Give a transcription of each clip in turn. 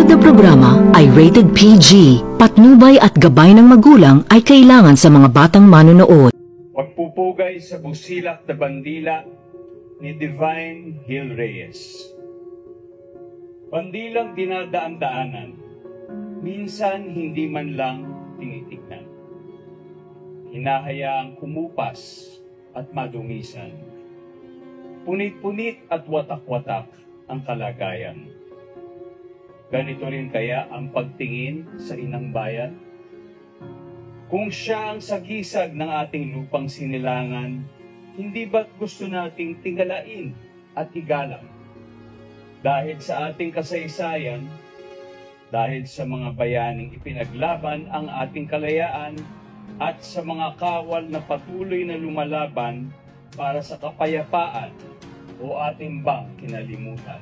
na programa ay rated PG. Patnubay at gabay ng magulang ay kailangan sa mga batang manonood. Pagpupugay sa busilak na bandila ni Divine Hill Reyes. Bandilang dinadaan-daanan, minsan hindi man lang tinitignan. Hinahayaang kumupas at madumisan. Punit-punit at watak-watak ang kalagayan. Ganito rin kaya ang pagtingin sa inang bayan? Kung siya ang sagisag ng ating lupang sinilangan, hindi ba't gusto nating tingalain at igalang? Dahil sa ating kasaysayan, dahil sa mga bayaning ipinaglaban ang ating kalayaan, at sa mga kawal na patuloy na lumalaban para sa kapayapaan o ating bang kinalimutan.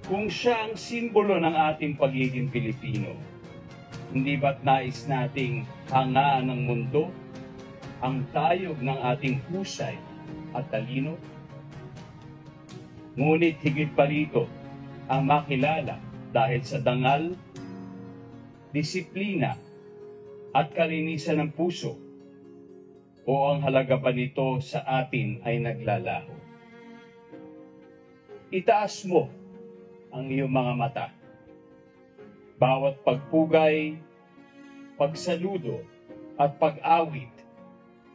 Kung siya ang simbolo ng ating pagiging Pilipino, hindi ba't nais nating hangaan ng mundo ang tayog ng ating husay at talino? Ngunit higit pa rito ang makilala dahil sa dangal, disiplina at kalinisan ng puso o ang halaga pa nito sa atin ay naglalaho. Itaas mo ang iyong mga mata. Bawat pagpugay, pagsaludo at pag-awit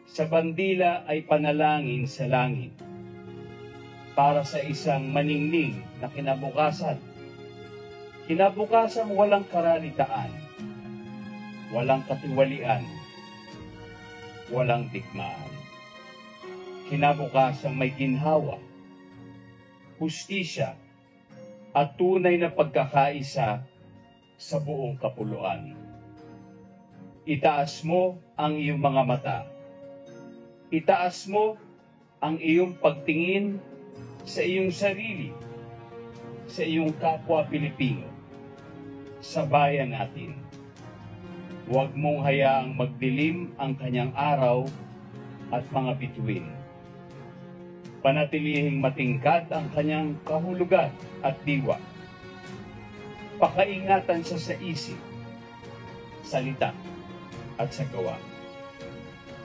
sa bandila ay panalangin sa langit para sa isang maningning na kinabukasan. Kinabukasang walang karalitaan, walang katiwalian, walang digmaan. Kinabukasang may ginhawa, hustisya, at tunay na pagkakaisa sa buong kapuluan. Itaas mo ang iyong mga mata. Itaas mo ang iyong pagtingin sa iyong sarili, sa iyong kapwa Pilipino, sa bayan natin. Huwag mong hayaang magdilim ang kanyang araw at mga bituin. Panatilihing matingkad ang kanyang kahulugan at diwa. Pakaingatan siya sa isip, salita at sa gawa.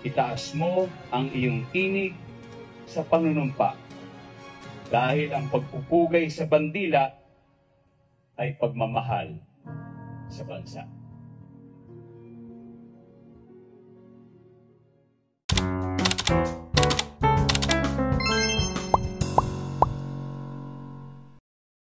Itaas mo ang iyong tinig sa panunumpa dahil ang pagpupugay sa bandila ay pagmamahal sa bansa.